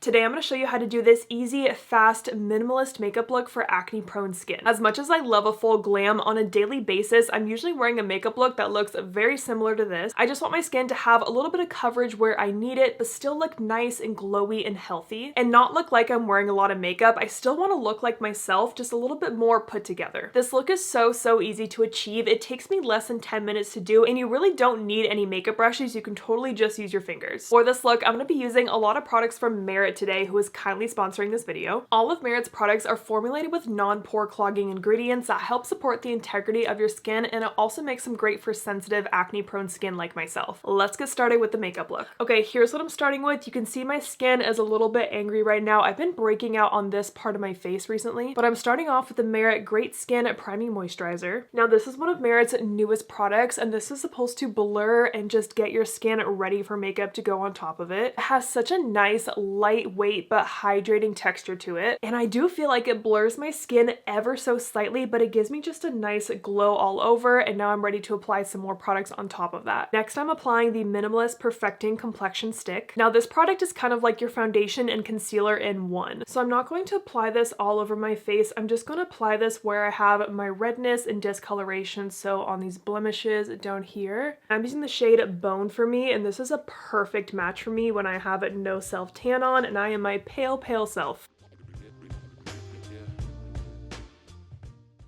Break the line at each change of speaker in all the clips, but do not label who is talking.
Today I'm going to show you how to do this easy, fast, minimalist makeup look for acne-prone skin. As much as I love a full glam on a daily basis, I'm usually wearing a makeup look that looks very similar to this. I just want my skin to have a little bit of coverage where I need it, but still look nice and glowy and healthy, and not look like I'm wearing a lot of makeup. I still want to look like myself, just a little bit more put together. This look is so easy to achieve. It takes me less than 10 minutes to do, and you really don't need any makeup brushes. You can totally just use your fingers. For this look, I'm going to be using a lot of products from Merit today, who is kindly sponsoring this video. All of Merit's products are formulated with non-pore clogging ingredients that help support the integrity of your skin, and it also makes them great for sensitive acne-prone skin like myself. Let's get started with the makeup look. Okay, here's what I'm starting with. You can see my skin is a little bit angry right now. I've been breaking out on this part of my face recently, but I'm starting off with the Merit Great Skin Priming Moisturizer. Now, this is one of Merit's newest products, and this is supposed to blur and just get your skin ready for makeup to go on top of it. It has such a nice, lightweight, but hydrating texture to it. And I do feel like it blurs my skin ever so slightly, but it gives me just a nice glow all over. And now I'm ready to apply some more products on top of that. Next, I'm applying the Minimalist Perfecting Complexion Stick. Now, this product is kind of like your foundation and concealer in one. So I'm not going to apply this all over my face. I'm just going to apply this where I have my redness and discoloration. So on these blemishes down here. I'm using the shade Bone for me, and this is a perfect match for me when I have no self tan on and I am my pale self.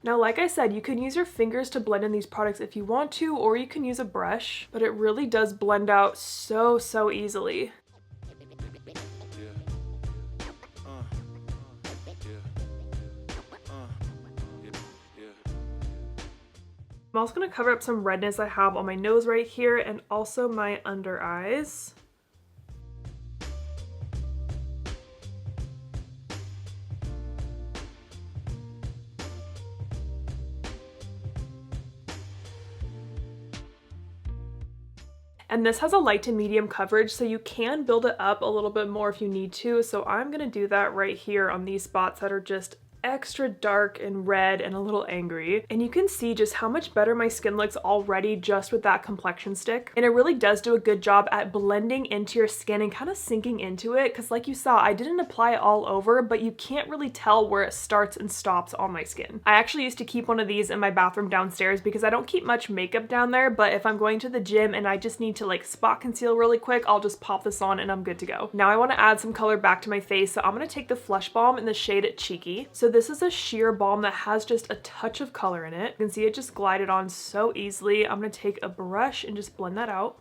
Now, like I said, you can use your fingers to blend in these products if you want to, or you can use a brush, but it really does blend out so easily. I'm also going to cover up some redness I have on my nose right here and also my under eyes. And this has a light to medium coverage, so you can build it up a little bit more if you need to. So I'm gonna do that right here on these spots that are just extra dark and red and a little angry. And you can see just how much better my skin looks already just with that complexion stick. And it really does do a good job at blending into your skin and kind of sinking into it, because like you saw, I didn't apply it all over, but you can't really tell where it starts and stops on my skin. I actually used to keep one of these in my bathroom downstairs because I don't keep much makeup down there, but if I'm going to the gym and I just need to like spot conceal really quick, I'll just pop this on and I'm good to go. Now I want to add some color back to my face, so I'm going to take the Flush Balm in the shade Cheeky. So this is a sheer balm that has just a touch of color in it. You can see it just glided on so easily. I'm going to take a brush and just blend that out.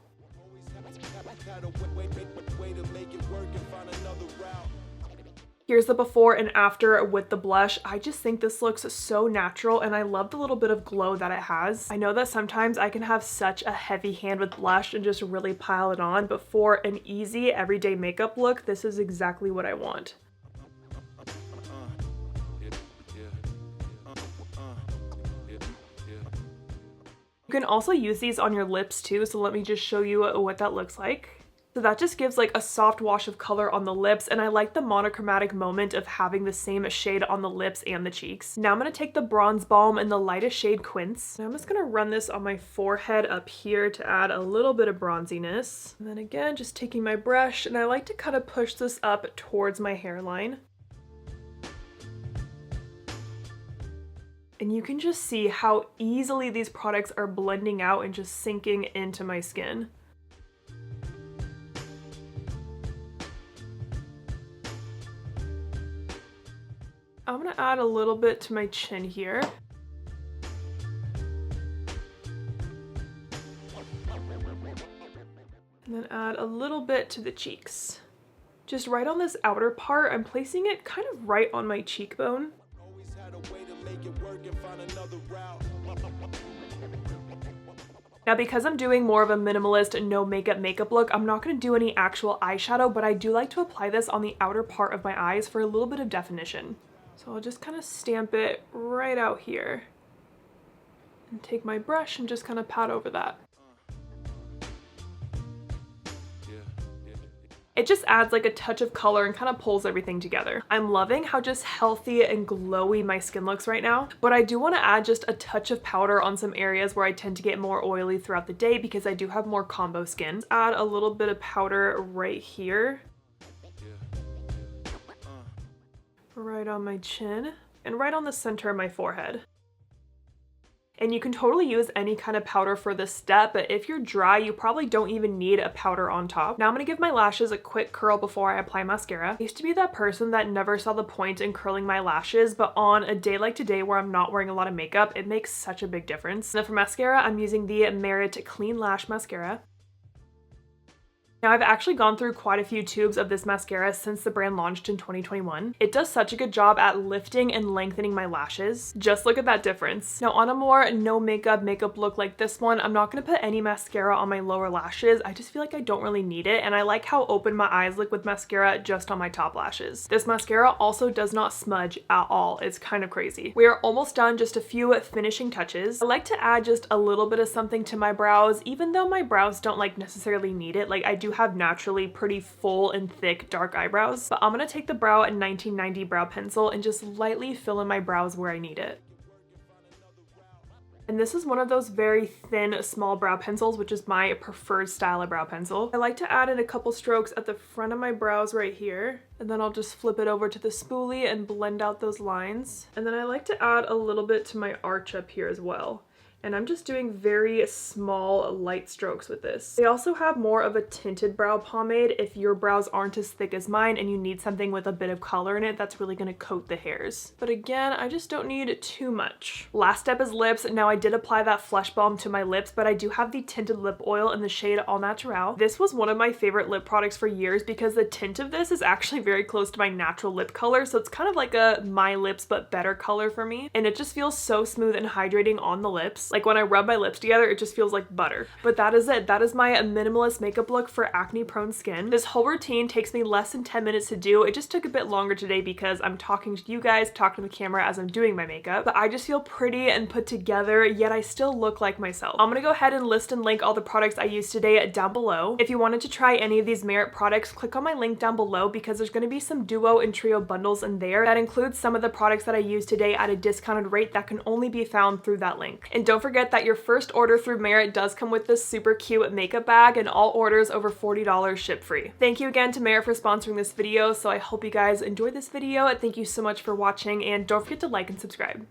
Here's the before and after with the blush. I just think this looks so natural, and I love the little bit of glow that it has. I know that sometimes I can have such a heavy hand with blush and just really pile it on, but for an easy everyday makeup look, this is exactly what I want. You can also use these on your lips too, so let me just show you what that looks like. So that just gives like a soft wash of color on the lips, and I like the monochromatic moment of having the same shade on the lips and the cheeks. Now I'm going to take the Bronze Balm in the lightest shade Quince. And I'm just going to run this on my forehead up here to add a little bit of bronziness. And then again, just taking my brush, and I like to kind of push this up towards my hairline. And you can just see how easily these products are blending out and just sinking into my skin. I'm gonna add a little bit to my chin here. And then add a little bit to the cheeks. Just right on this outer part, I'm placing it kind of right on my cheekbone. Now, because I'm doing more of a minimalist, no makeup look, I'm not going to do any actual eyeshadow, but I do like to apply this on the outer part of my eyes for a little bit of definition. So I'll just kind of stamp it right out here and take my brush and just kind of pat over that. It just adds like a touch of color and kind of pulls everything together. I'm loving how just healthy and glowy my skin looks right now, but I do want to add just a touch of powder on some areas where I tend to get more oily throughout the day because I do have more combo skin. Add a little bit of powder right here. right on my chin, and right on the center of my forehead. And you can totally use any kind of powder for this step, but if you're dry, you probably don't even need a powder on top. Now I'm gonna give my lashes a quick curl before I apply mascara. I used to be that person that never saw the point in curling my lashes, but on a day like today where I'm not wearing a lot of makeup, it makes such a big difference. Now for mascara, I'm using the Merit Clean Lash Mascara. Now I've actually gone through quite a few tubes of this mascara since the brand launched in 2021. It does such a good job at lifting and lengthening my lashes. Just look at that difference. Now on a more no makeup look like this one, I'm not gonna put any mascara on my lower lashes. I just feel like I don't really need it, and I like how open my eyes look with mascara just on my top lashes. This mascara also does not smudge at all. It's kind of crazy. We are almost done, just a few finishing touches. I like to add just a little bit of something to my brows, even though my brows don't like necessarily need it. Like I do have naturally pretty full and thick dark eyebrows, but I'm gonna take the Brow 1990 brow pencil and just lightly fill in my brows where I need it. And this is one of those very thin, small brow pencils, which is my preferred style of brow pencil. I like to add in a couple strokes at the front of my brows right here, and then I'll just flip it over to the spoolie and blend out those lines. And then I like to add a little bit to my arch up here as well. And I'm just doing very small light strokes with this. They also have more of a tinted brow pomade if your brows aren't as thick as mine and you need something with a bit of color in it that's really gonna coat the hairs. But again, I just don't need too much. Last step is lips. Now I did apply that Flesh Balm to my lips, but I do have the tinted lip oil in the shade All Naturel. This was one of my favorite lip products for years because the tint of this is actually very close to my natural lip color, so it's kind of like a My Lips but better color for me, and it just feels so smooth and hydrating on the lips. Like when I rub my lips together, it just feels like butter. But that is it. That is my minimalist makeup look for acne-prone skin. This whole routine takes me less than 10 minutes to do. It just took a bit longer today because I'm talking to you guys, talking to the camera as I'm doing my makeup. But I just feel pretty and put together, yet I still look like myself. I'm gonna go ahead and list and link all the products I used today down below. If you wanted to try any of these Merit products, click on my link down below because there's gonna be some duo and trio bundles in there that includes some of the products that I used today at a discounted rate that can only be found through that link. And don't forget that your first order through Merit does come with this super cute makeup bag, and all orders over $40 ship free. Thank you again to Merit for sponsoring this video, so I hope you guys enjoyed this video. Thank you so much for watching, and don't forget to like and subscribe.